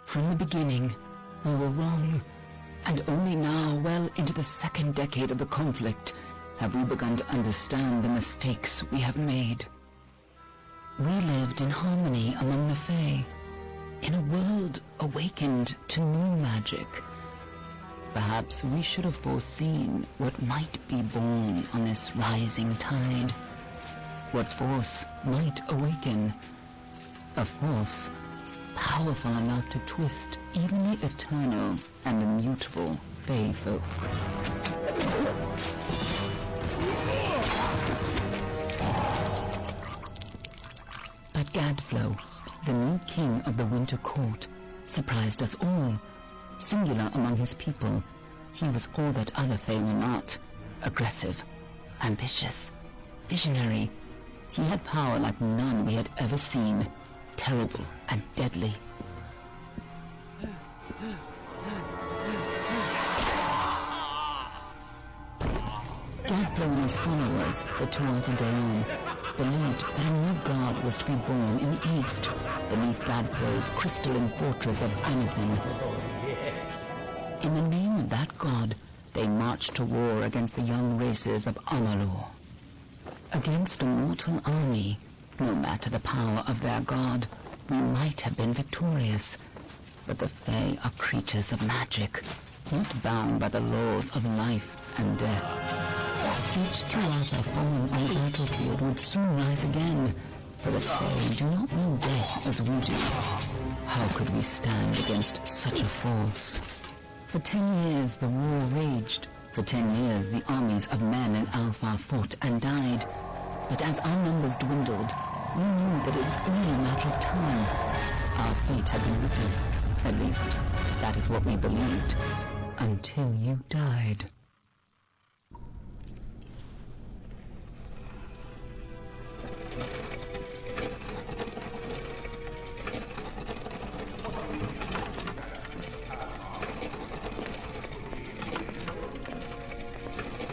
From the beginning, we were wrong, and only now, well into the second decade of the conflict, have we begun to understand the mistakes we have made. We lived in harmony among the Fae, in a world awakened to new magic. Perhaps we should have foreseen what might be born on this rising tide. What force might awaken? A force powerful enough to twist even the eternal and immutable Fae folk. But Gadflow, the new king of the Winter Court, surprised us all. Singular among his people, he was all that other Fae were not. Aggressive, ambitious, visionary. He had power like none we had ever seen, terrible and deadly. Gadflow and his followers, the Torth and Daon, believed that a new god was to be born in the east, beneath Gadflow's crystalline fortress of Amalur. In the name of that god, they marched to war against the young races of Amalur. Against a mortal army, no matter the power of their god, we might have been victorious. But the Fae are creatures of magic, not bound by the laws of life and death. Each Tuatha fallen on the battlefield would soon rise again, for the Fae do not know death as we do. How could we stand against such a force? For 10 years the war raged. For 10 years the armies of Men and Alpha fought and died. But as our numbers dwindled, we knew that it was only a matter of time. Our fate had been written. At least, that is what we believed. Until you died.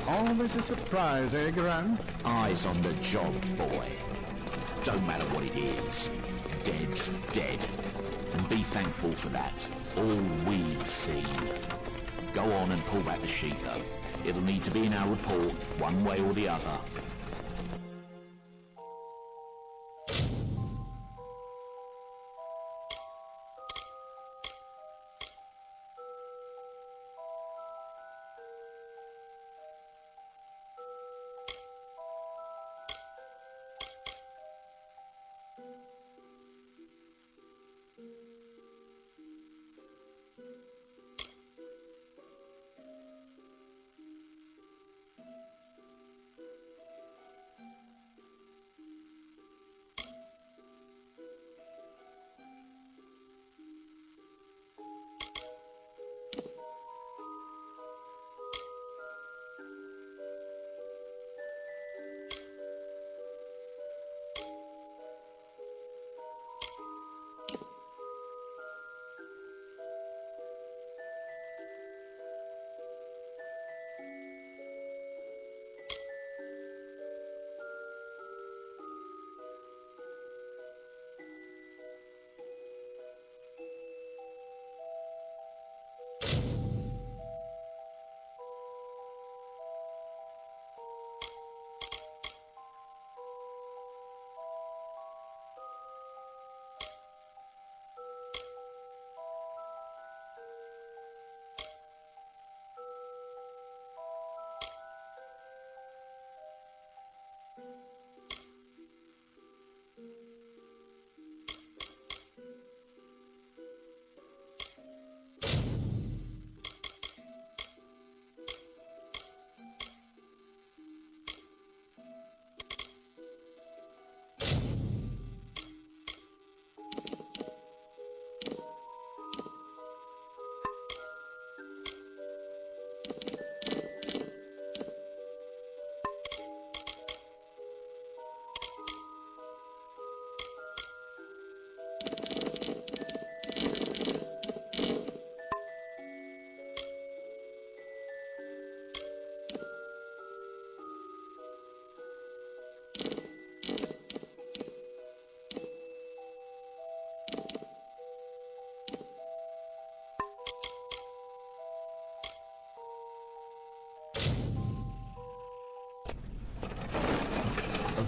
Always a surprise, eh, Gran? Eyes on the job, boy. Don't matter what it is. Dead's dead. And be thankful for that. All we've seen. Go on and pull back the sheet, though. It'll need to be in our report, one way or the other.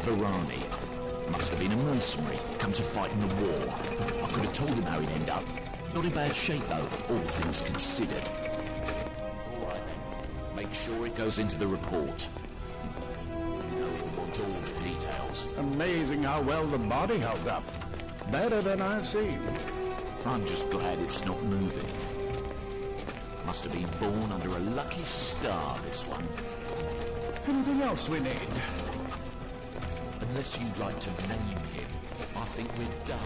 Varani. Must have been a mercenary, come to fight in the war. I could have told him how he'd end up. Not in bad shape, though, all things considered. All right, then. Make sure it goes into the report. You know he'll want all the details. Amazing how well the body held up. Better than I've seen. I'm just glad it's not moving. Must have been born under a lucky star, this one. Anything else we need? Unless you'd like to name him, I think we're done.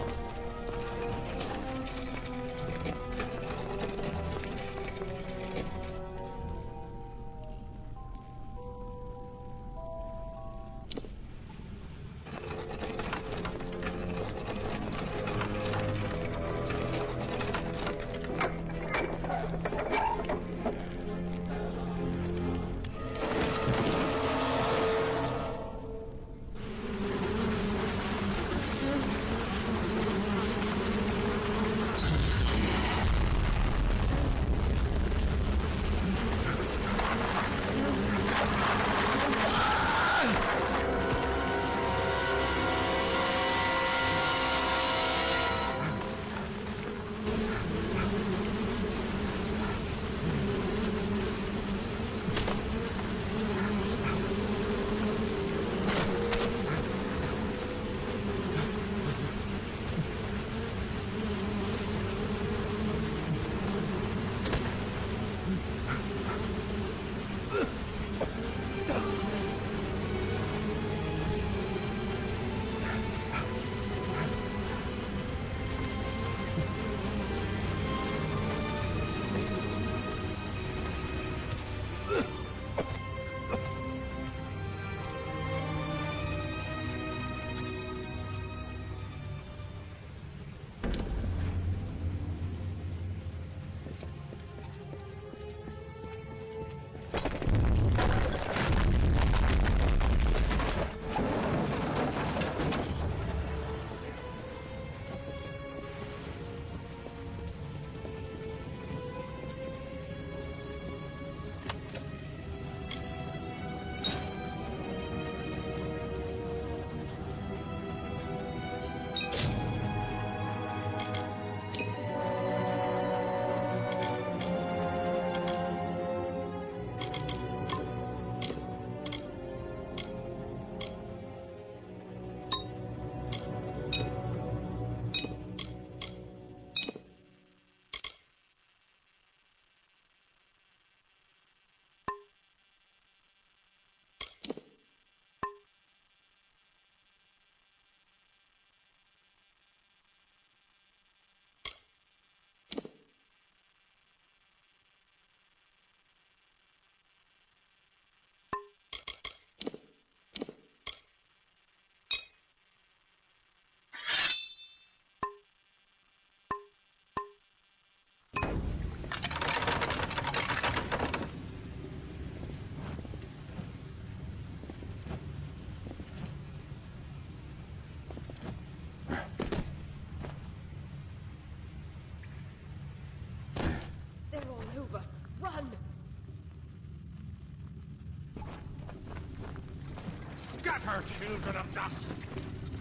Scatter, children of dust!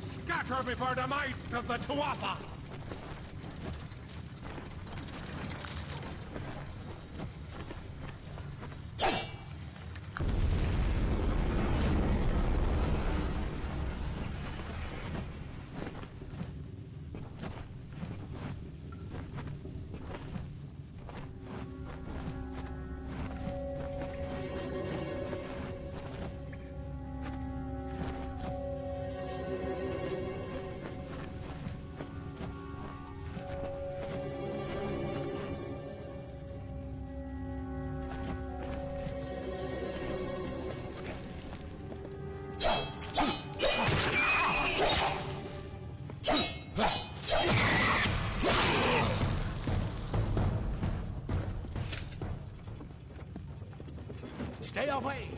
Scatter before the might of the Tuatha! Stay away!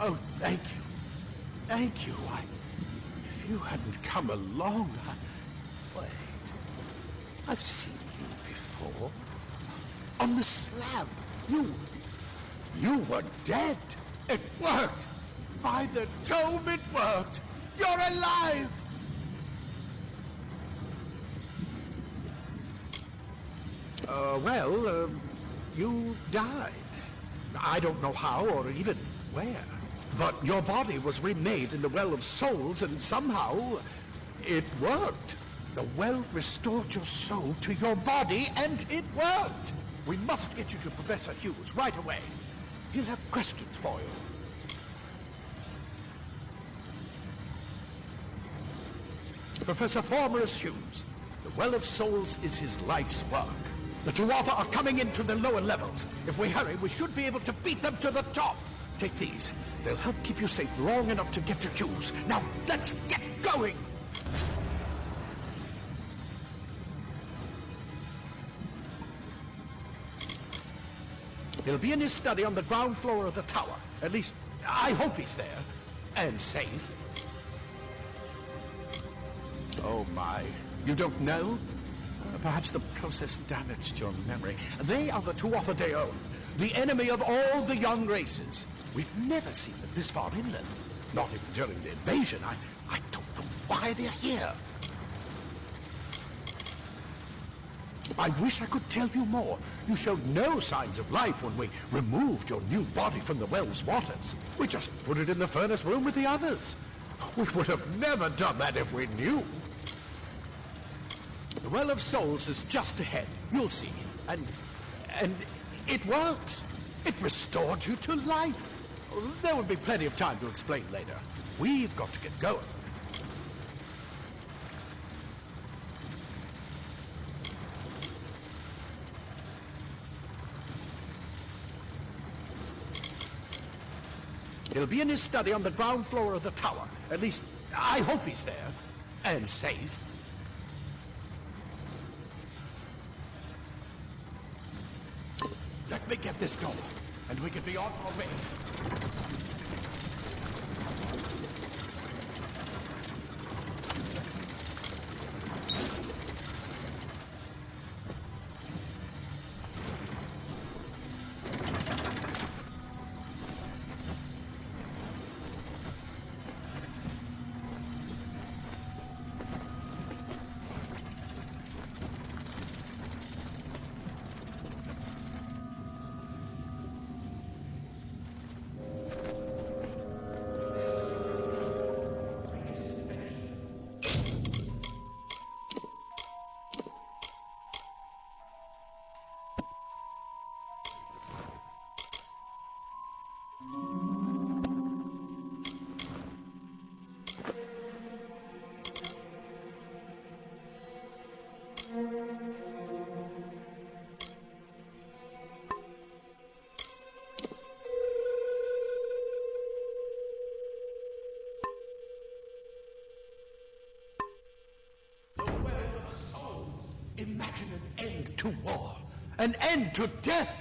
Oh, thank you. Thank you. If you hadn't come along, Wait. I've seen you before. On the slab. You were dead. It worked. By the dome, it worked. You're alive. You died. I don't know how or even where. But your body was remade in the Well of Souls, and somehow it worked. The well restored your soul to your body, and it worked. We must get you to Professor Hughes right away. He'll have questions for you. Professor Formorus Hughes, the Well of Souls is his life's work. The Tuatha are coming into the lower levels. If we hurry, we should be able to beat them to the top. Take these. They'll help keep you safe long enough to get to Hughes. Now, let's get going! He'll be in his study on the ground floor of the tower. At least, I hope he's there. And safe. Oh my, you don't know? Perhaps the process damaged your memory. They are the Tuatha Deon, the enemy of all the young races. We've never seen them this far inland. Not even during the invasion. I don't know why they're here. I wish I could tell you more. You showed no signs of life when we removed your new body from the well's waters. We just put it in the furnace room with the others. We would have never done that if we knew. The Well of Souls is just ahead. You'll see. And it works. It restored you to life. There will be plenty of time to explain later. We've got to get going. He'll be in his study on the ground floor of the tower. At least, I hope he's there. And safe. Let me get this going, and we can be on our way. Imagine an end to war, an end to death.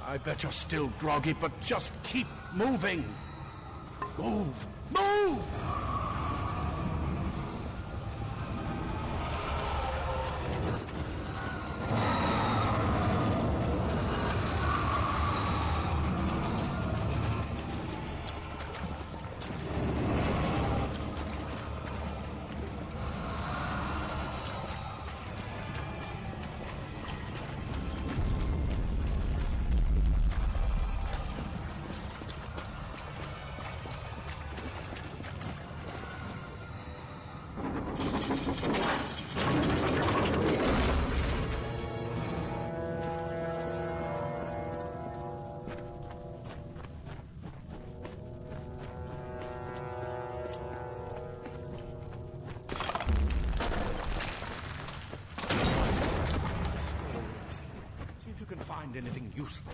I bet you're still groggy, but just keep moving. Move! Move! find anything useful.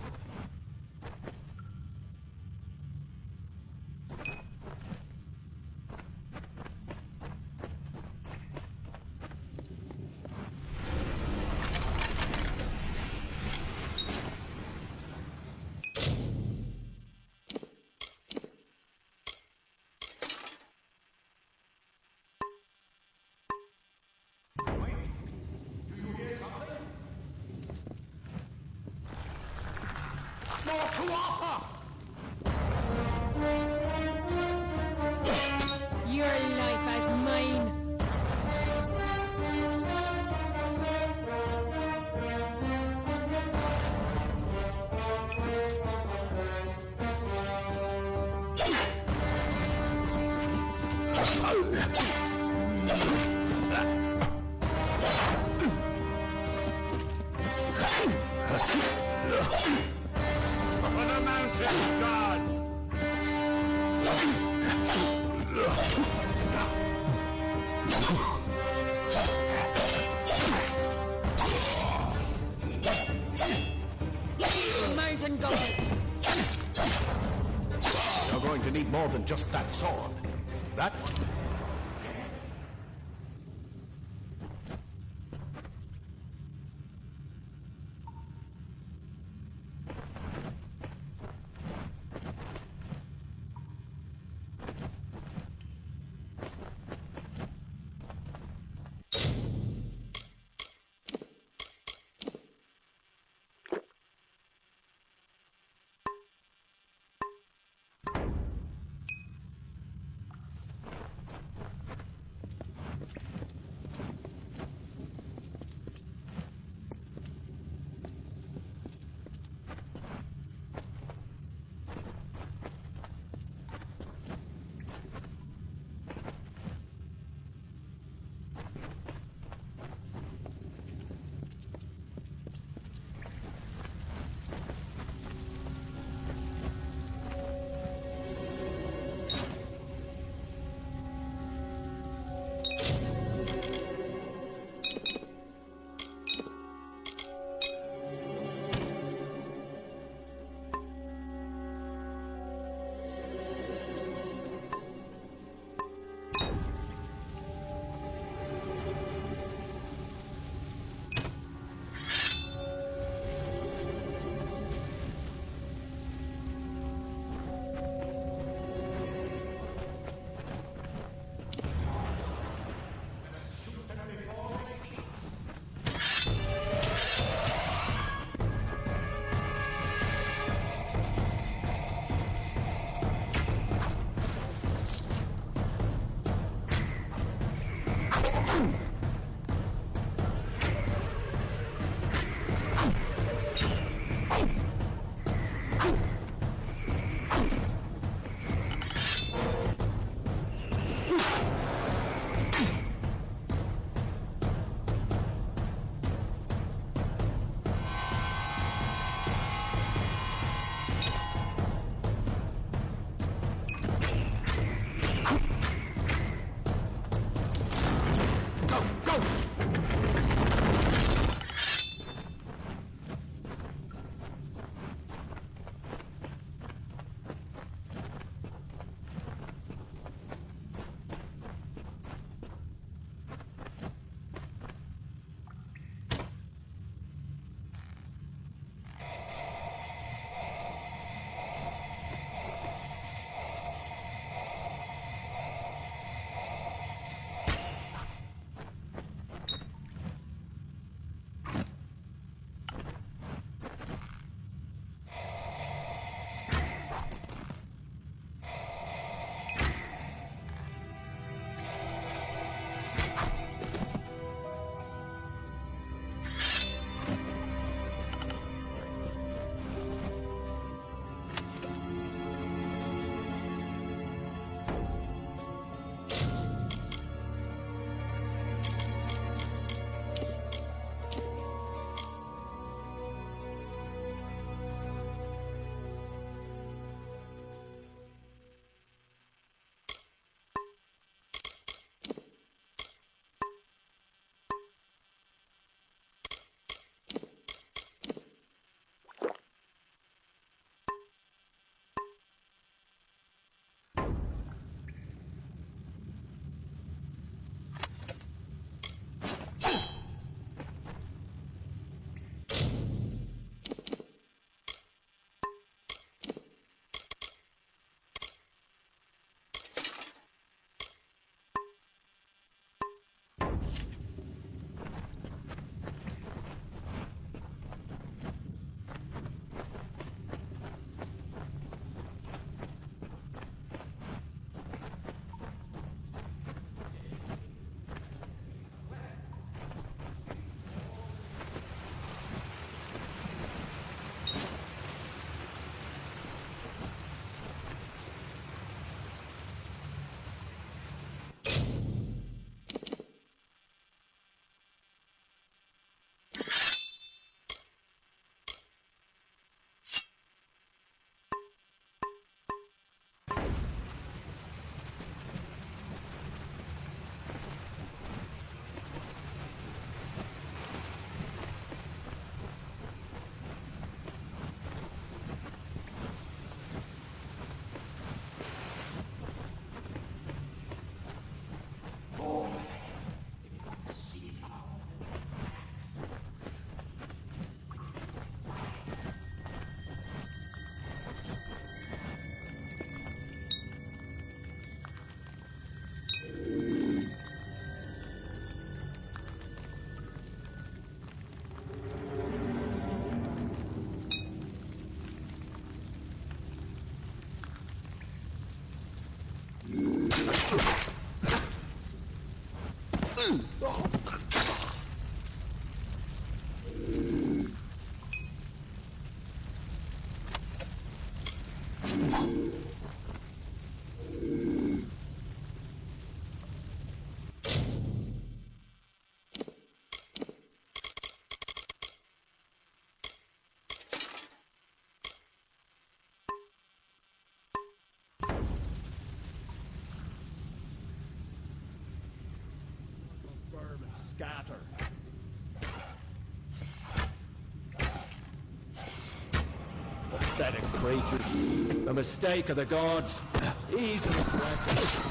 More to offer! Your life as mine. For the mountain god! Mountain god. You're going to need more than just that sword. That one. scatter. Pathetic creatures. The mistake of the gods. Easily corrected.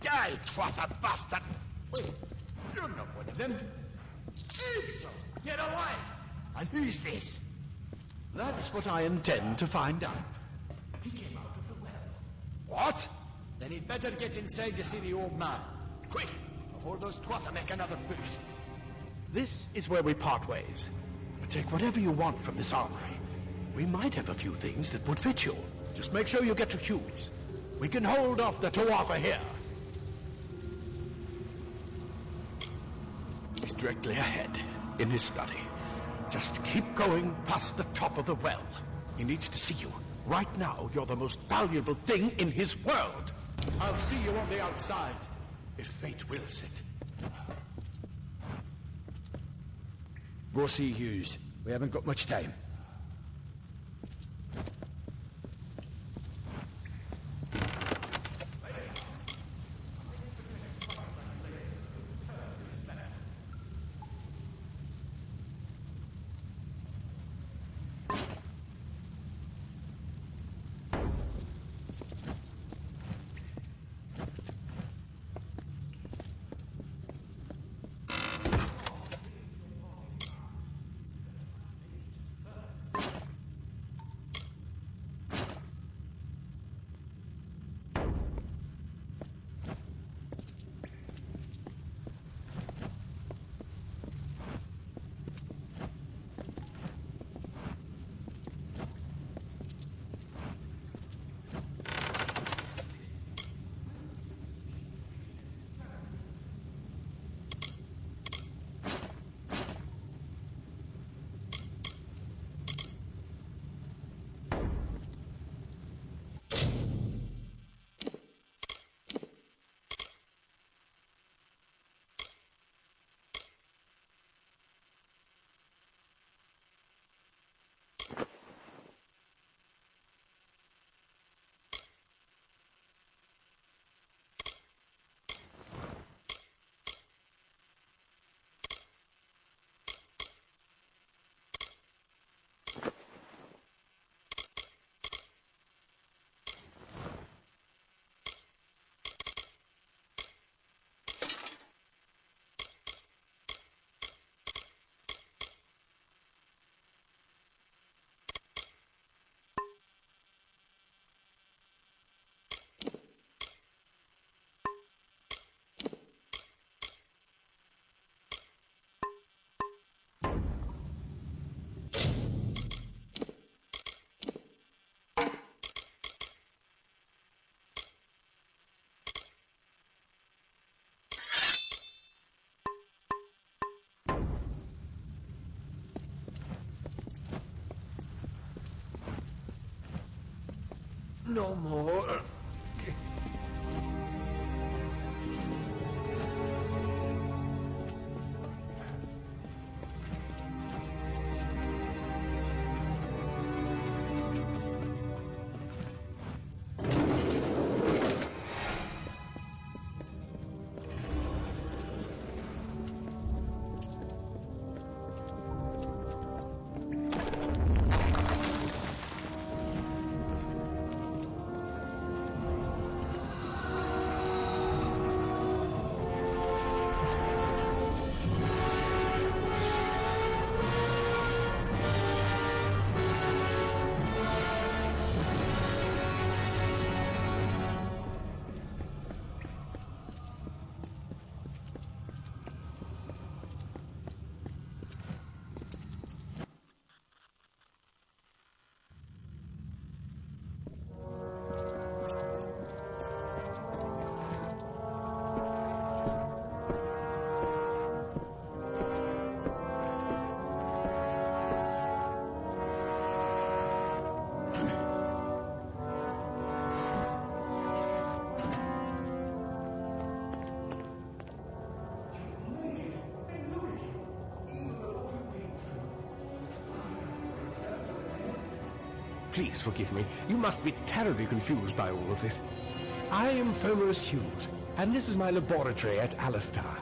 Die, Twather bastard! Wait, you're not one of them. Ansel, get alive! And who's this? That's what I intend to find out. He came out of the well. What? Then he'd better get inside to see the old man. Quick, before those Twather make another push. This is where we part ways. Take whatever you want from this armory. We might have a few things that would fit you. Just make sure you get to Hughes. We can hold off the Tuatha here. He's directly ahead, in his study. Just keep going past the top of the well. He needs to see you. Right now, you're the most valuable thing in his world. I'll see you on the outside, if fate wills it. Go see Hughes. We haven't got much time. No more. please forgive me. You must be terribly confused by all of this. I am Fomerus Hughes, and this is my laboratory at Alistar.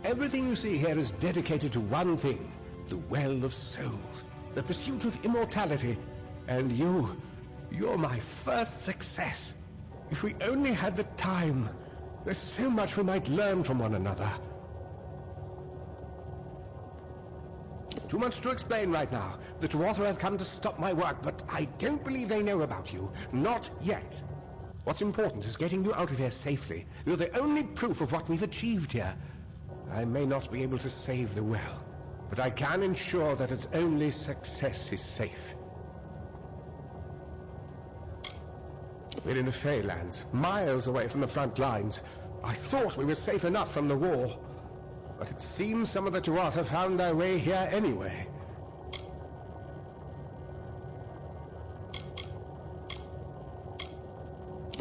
Everything you see here is dedicated to one thing, the Well of Souls, the pursuit of immortality. And you're my first success. If we only had the time, there's so much we might learn from one another. Too much to explain right now. The Tuatha have come to stop my work, but I don't believe they know about you. Not yet. What's important is getting you out of here safely. You're the only proof of what we've achieved here. I may not be able to save the well, but I can ensure that its only success is safe. We're in the Feylands, miles away from the front lines. I thought we were safe enough from the war, but it seems some of the Tuatha found their way here anyway.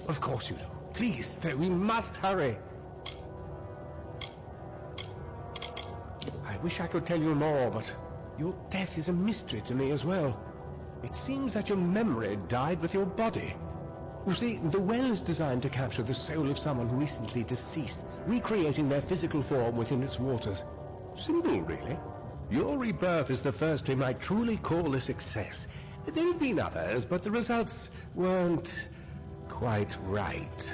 Of course you do. Please, we must hurry. I wish I could tell you more, but your death is a mystery to me as well. It seems that your memory died with your body. You see, the well is designed to capture the soul of someone recently deceased, recreating their physical form within its waters. Simple, really. Your rebirth is the first we might truly call a success. There have been others, but the results weren't quite right.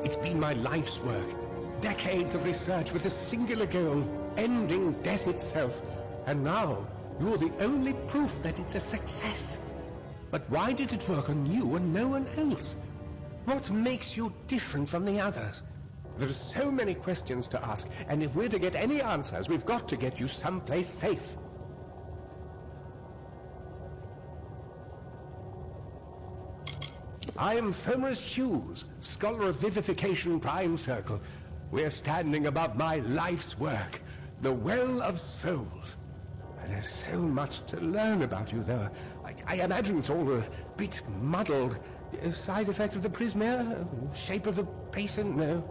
It's been my life's work. Decades of research with a singular goal, ending death itself. And now, you're the only proof that it's a success. But why did it work on you and no one else? What makes you different from the others? There are so many questions to ask, and if we're to get any answers, we've got to get you someplace safe. I am Fomerus Hughes, Scholar of Vivification Prime Circle. We're standing above my life's work, the Well of Souls. And there's so much to learn about you, though. I imagine it's all a bit muddled. Side effect of the prismere? Shape of the basin? No.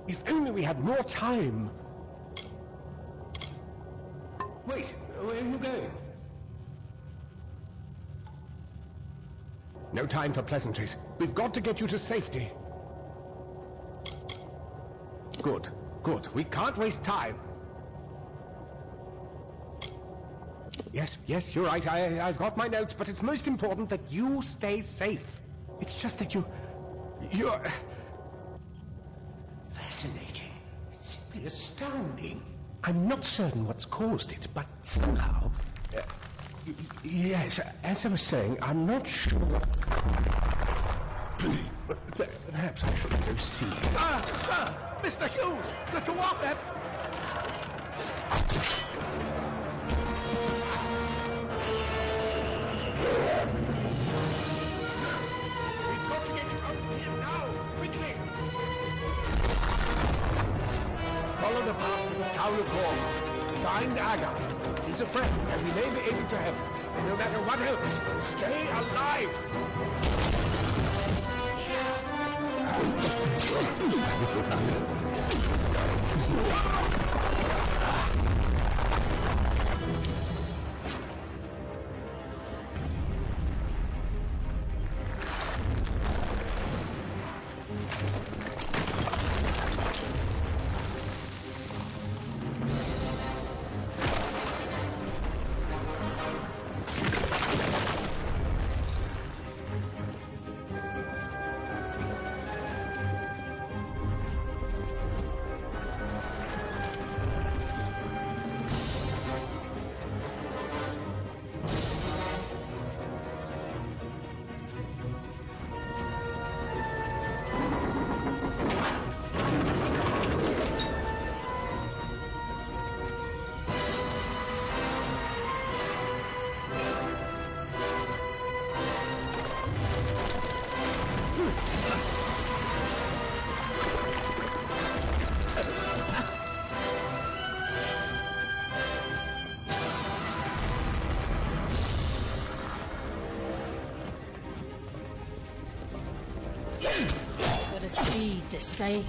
If only we had more time. Wait, where are you going? No time for pleasantries. We've got to get you to safety. Good. We can't waste time. Yes, you're right. I've got my notes, but it's most important that you stay safe. It's just that you're... Fascinating. Simply astounding. I'm not certain what's caused it, but somehow... yes, as I was saying, I'm not sure... Perhaps I should go see. Sir! Mr. Hughes! The Tuatha! We've got to get you out of here now! Quickly! Follow the path to the town of Gormont. Find Agath. He's a friend, and he may be able to help. And no matter what else, stay alive! Gotta speed this site.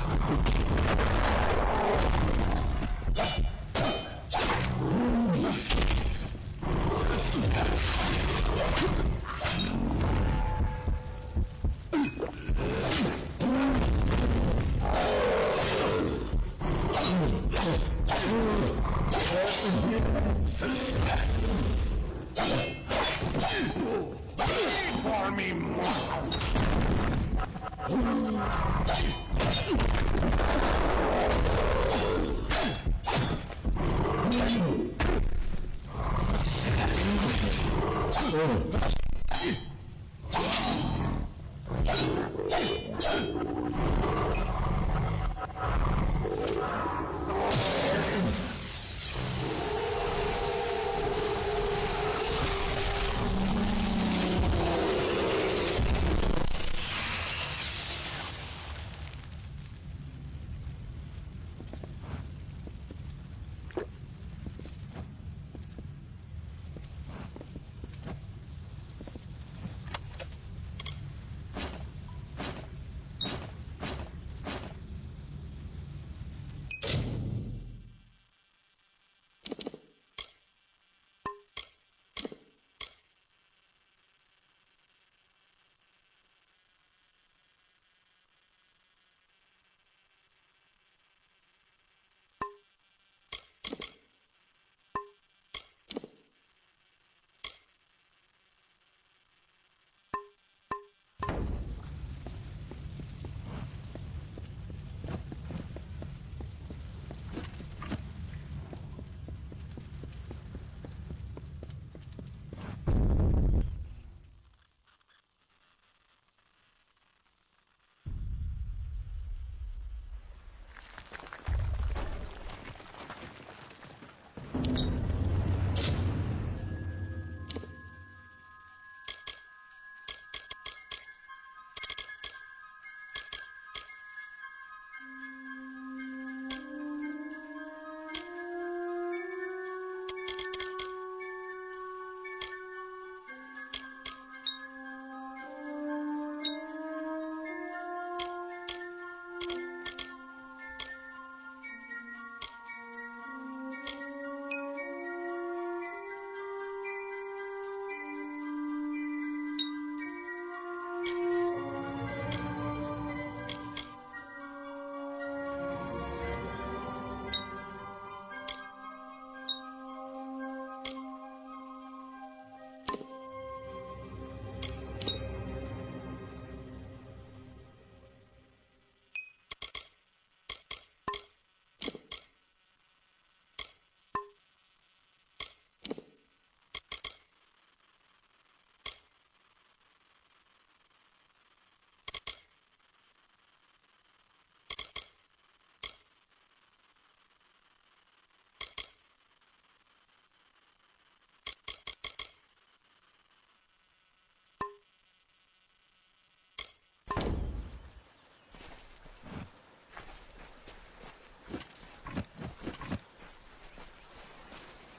For me,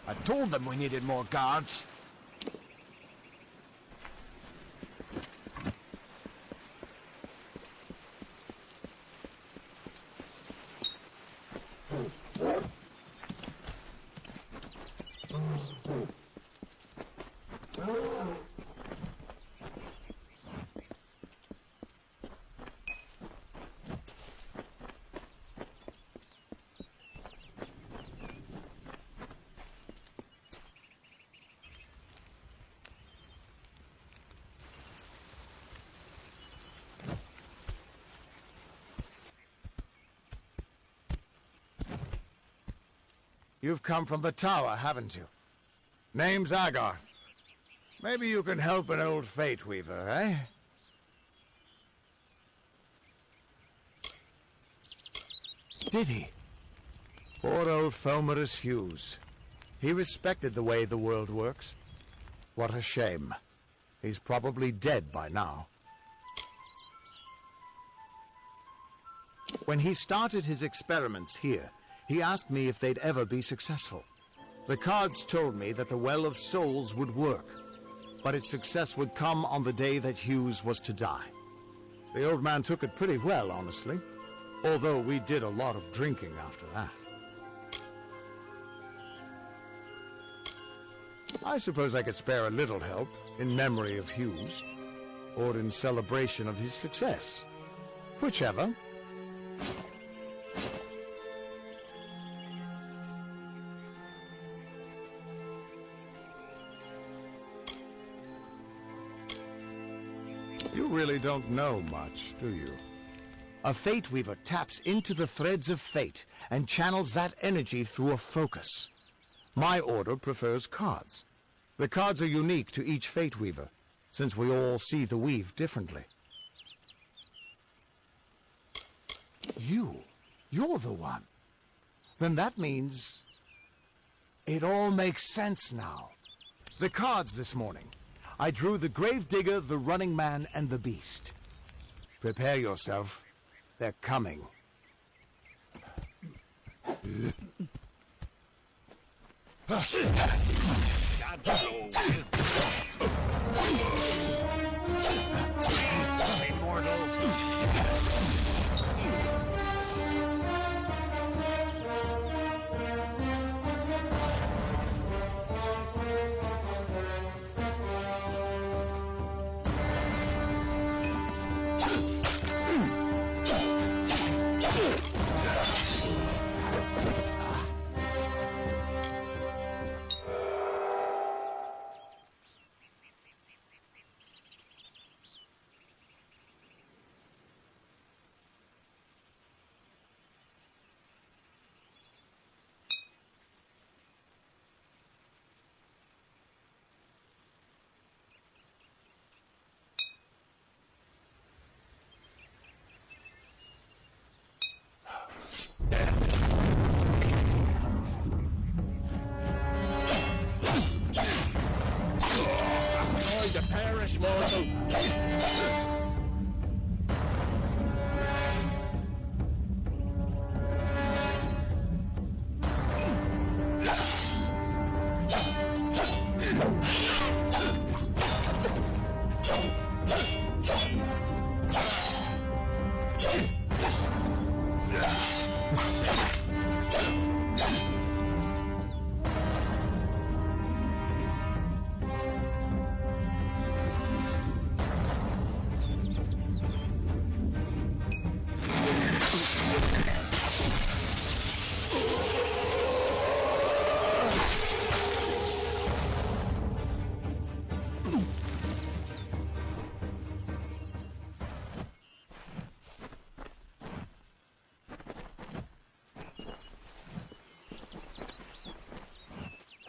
I told them we needed more guards. You've come from the tower, haven't you? Name's Agarth. Maybe you can help an old Fate Weaver, eh? Did he? Poor old Fomerus Hughes. He respected the way the world works. What a shame. He's probably dead by now. When he started his experiments here, he asked me if they'd ever be successful. The cards told me that the Well of Souls would work, but its success would come on the day that Hughes was to die. The old man took it pretty well, honestly. Although we did a lot of drinking after that. I suppose I could spare a little help in memory of Hughes, or in celebration of his success. Whichever. You really don't know much, do you? A Fate Weaver taps into the threads of fate and channels that energy through a focus. My order prefers cards. The cards are unique to each Fate Weaver, since we all see the weave differently. You're the one. Then that means it all makes sense now. The cards this morning. I drew the Gravedigger, the Running Man, and the Beast. Prepare yourself. They're coming.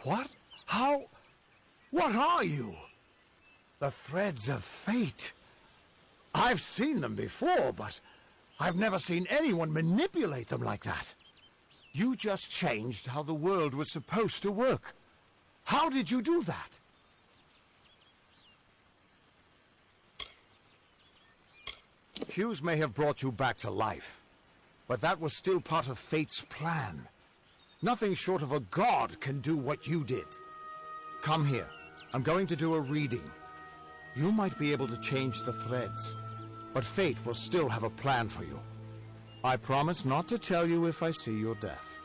What? How? What are you? The threads of fate. I've seen them before, but I've never seen anyone manipulate them like that. You just changed how the world was supposed to work. How did you do that? Hughes may have brought you back to life, but that was still part of fate's plan. Nothing short of a god can do what you did. Come here. I'm going to do a reading. You might be able to change the threads, but fate will still have a plan for you. I promise not to tell you if I see your death.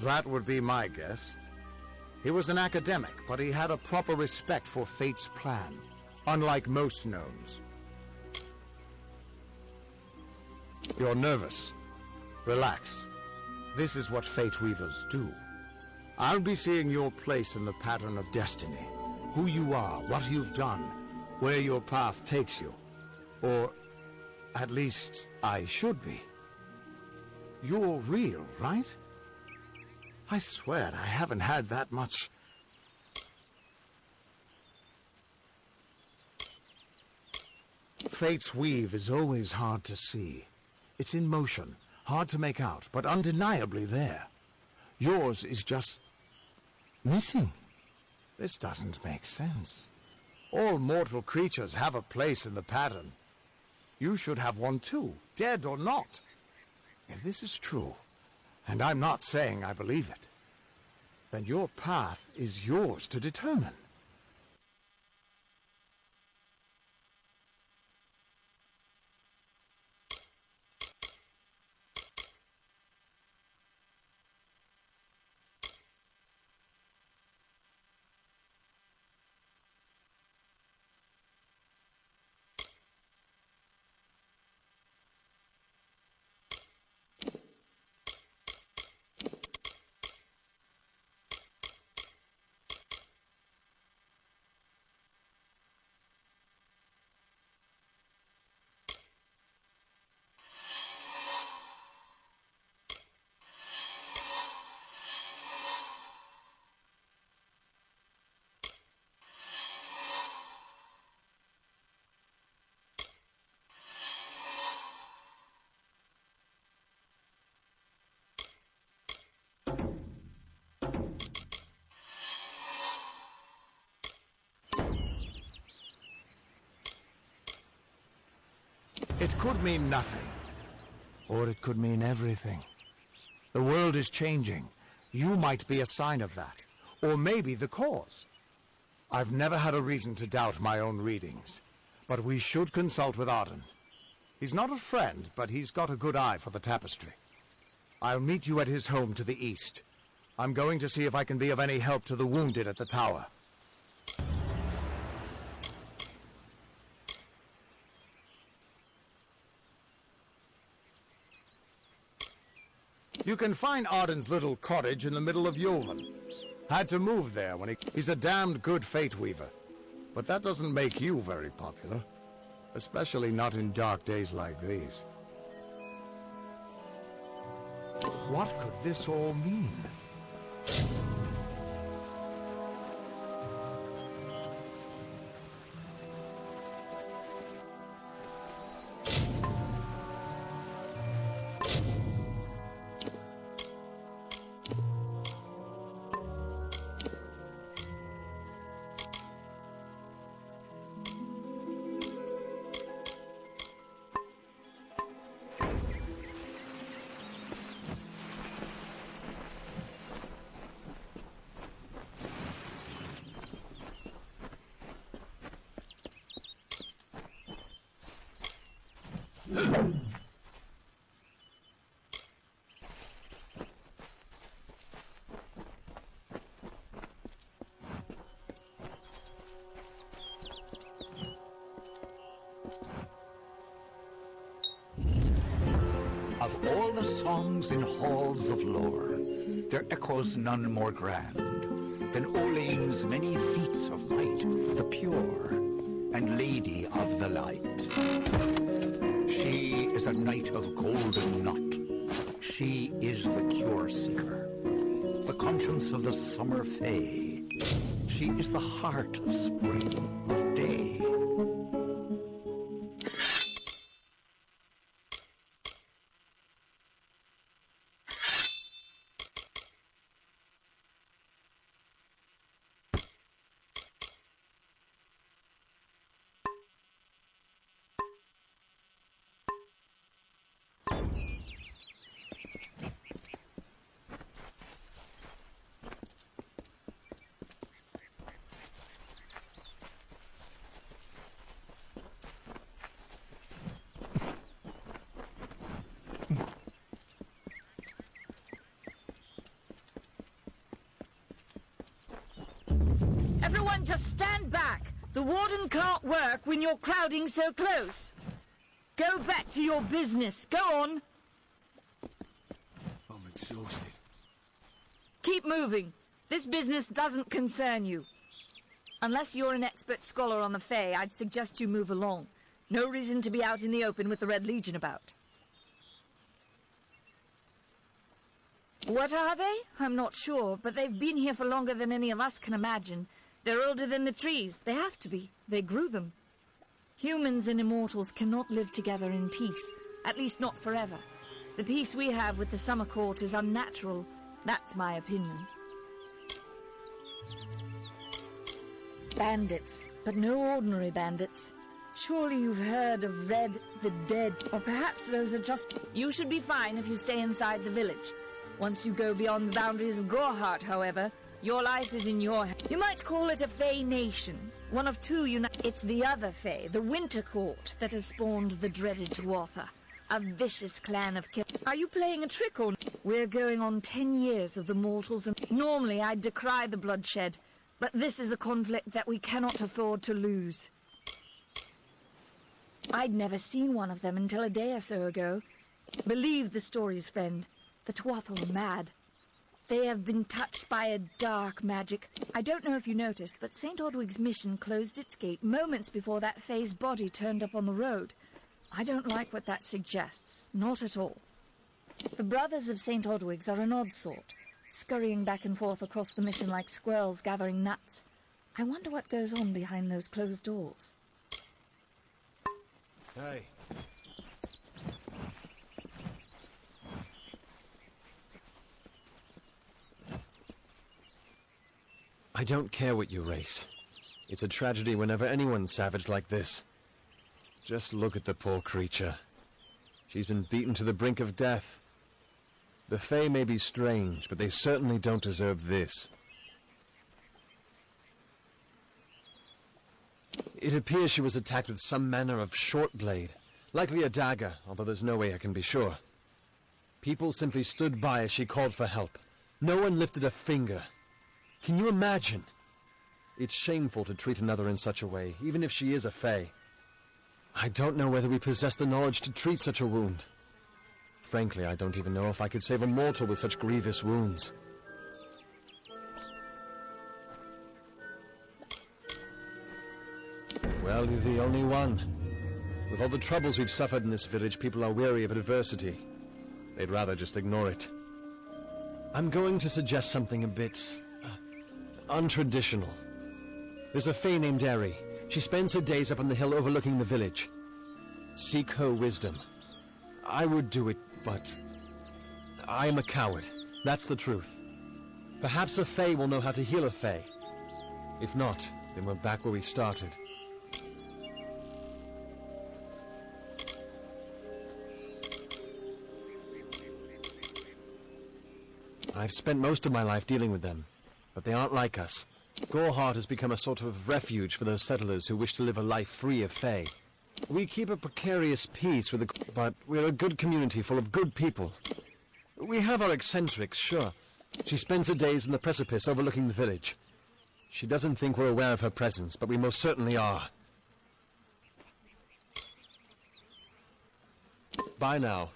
That would be my guess. He was an academic, but he had a proper respect for fate's plan, unlike most gnomes. You're nervous. Relax. This is what Fate Weavers do. I'll be seeing your place in the pattern of destiny. Who you are, what you've done, where your path takes you. Or, at least, I should be. You're real, right? I swear I haven't had that much. Fate's weave is always hard to see. It's in motion, hard to make out, but undeniably there. Yours is just missing. This doesn't make sense. All mortal creatures have a place in the pattern. You should have one too, dead or not. If this is true, and I'm not saying I believe it, then your path is yours to determine. It could mean nothing, or it could mean everything. The world is changing. You might be a sign of that, or maybe the cause. I've never had a reason to doubt my own readings, but we should consult with Arden. He's not a friend, but he's got a good eye for the tapestry. I'll meet you at his home to the east. I'm going to see if I can be of any help to the wounded at the tower. You can find Arden's little cottage in the middle of Yovan. Had to move there when he's a damned good fate weaver. But that doesn't make you very popular. Especially not in dark days like these. What could this all mean? Of all the songs in halls of lore, there echoes none more grand than Olaine's many feats of might, the pure and lady of the light. She is a knight of golden knot. She is the cure seeker, the conscience of the summer fae. She is the heart of spring, of day. Everyone just stand back. The warden can't work when you're crowding so close. Go back to your business. Go on. I'm exhausted. Keep moving. This business doesn't concern you. Unless you're an expert scholar on the Fae, I'd suggest you move along. No reason to be out in the open with the Red Legion about. What are they? I'm not sure, but they've been here for longer than any of us can imagine. They're older than the trees. They have to be. They grew them. Humans and immortals cannot live together in peace, at least not forever. The peace we have with the Summer Court is unnatural. That's my opinion. Bandits, but no ordinary bandits. Surely you've heard of Red the Dead, or perhaps those are just... You should be fine if you stay inside the village. Once you go beyond the boundaries of Gorhart, however, your life is in your hands. You might call it a Fey nation. One of two It's the other Fey, the Winter Court, that has spawned the dreaded Tuatha. A vicious clan of Are you playing a trick or... We're going on 10 years of the mortals and... Normally I'd decry the bloodshed, but this is a conflict that we cannot afford to lose. I'd never seen one of them until a day or so ago. Believe the stories, friend. The Tuatha are mad. They have been touched by a dark magic. I don't know if you noticed, but St. Ordwig's mission closed its gate moments before that Fey's body turned up on the road. I don't like what that suggests. Not at all. The Brothers of St. Ordwig's are an odd sort, scurrying back and forth across the mission like squirrels gathering nuts. I wonder what goes on behind those closed doors. Hey. I don't care what you race. It's a tragedy whenever anyone's savage like this. Just look at the poor creature. She's been beaten to the brink of death. The Fae may be strange, but they certainly don't deserve this. It appears she was attacked with some manner of short blade. Likely a dagger, although there's no way I can be sure. People simply stood by as she called for help. No one lifted a finger. Can you imagine? It's shameful to treat another in such a way, even if she is a Fae. I don't know whether we possess the knowledge to treat such a wound. Frankly, I don't even know if I could save a mortal with such grievous wounds. Well, you're the only one. With all the troubles we've suffered in this village, people are weary of adversity. They'd rather just ignore it. I'm going to suggest something a bit... untraditional. There's a Fae named Eri. She spends her days up on the hill overlooking the village. Seek her wisdom. I would do it, but... I am a coward. That's the truth. Perhaps a Fae will know how to heal a Fae. If not, then we're back where we started. I've spent most of my life dealing with them, but they aren't like us. Gorhart has become a sort of refuge for those settlers who wish to live a life free of Fae. We keep a precarious peace with but we're a good community full of good people. We have our eccentrics, sure. She spends her days in the precipice overlooking the village. She doesn't think we're aware of her presence, but we most certainly are. Bye now.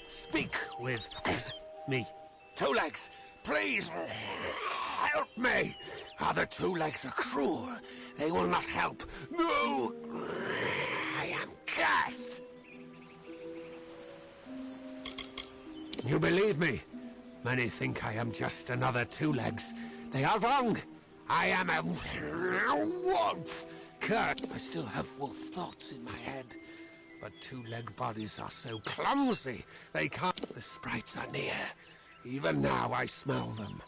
Speak with me. Two Legs, please help me. Other Two Legs are cruel. They will not help. No! I am cursed. You believe me? Many think I am just another Two Legs. They are wrong. I am a wolf. Cursed. I still have wolf thoughts in my head. But two-leg bodies are so clumsy, they can't... The sprites are near. Even now I smell them.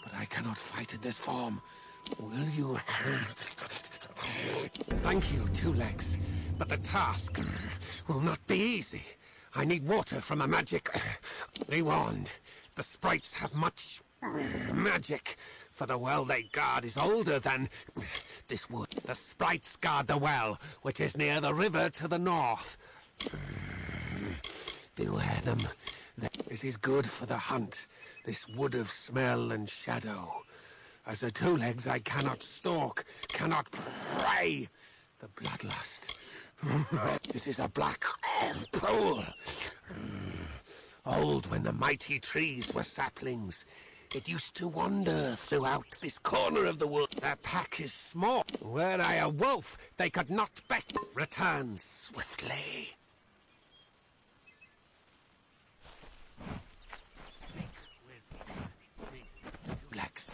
But I cannot fight in this form. Will you... Thank you, Two Legs. But the task will not be easy. I need water from a magic... Be warned. The sprites have much... magic. For the well they guard is older than this wood. The sprites guard the well, which is near the river to the north. Beware them. It is good for the hunt, this wood of smell and shadow. As a Two Legs I cannot stalk, cannot prey. The bloodlust. This is a black pool. Old when the mighty trees were saplings. It used to wander throughout this corner of the wood. Their pack is small. Were I a wolf, they could not best return swiftly. Speak with me, Two Legs.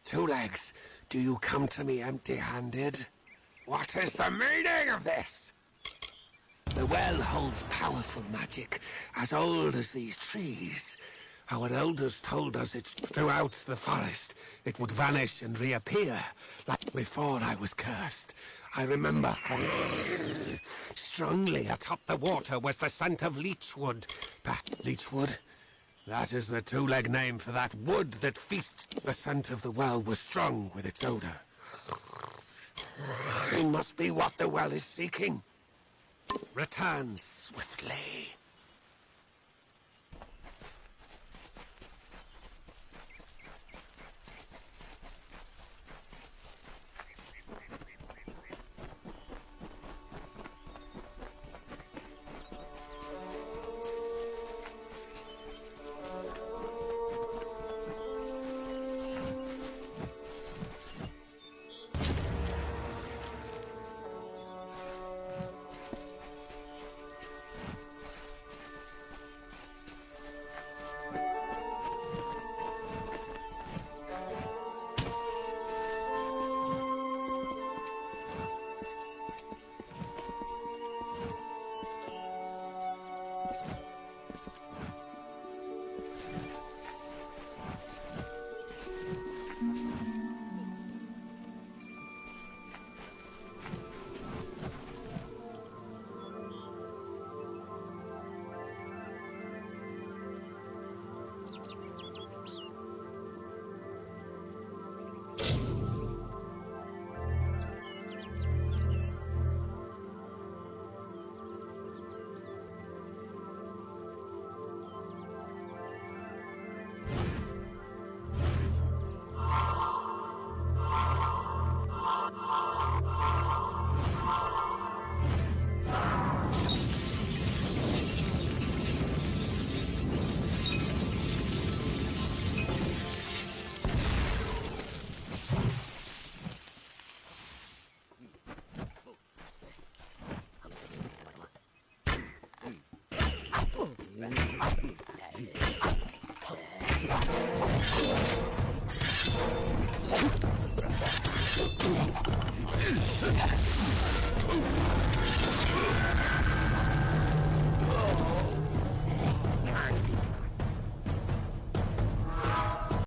Two Legs, do you come to me empty-handed? What is the meaning of this? The well holds powerful magic, as old as these trees. Our elders told us it's throughout the forest. It would vanish and reappear, like before I was cursed. I remember strongly atop the water was the scent of leechwood. Leechwood? That is the two-leg name for that wood that feasts. The scent of the well was strong with its odor. It must be what the well is seeking. Return swiftly.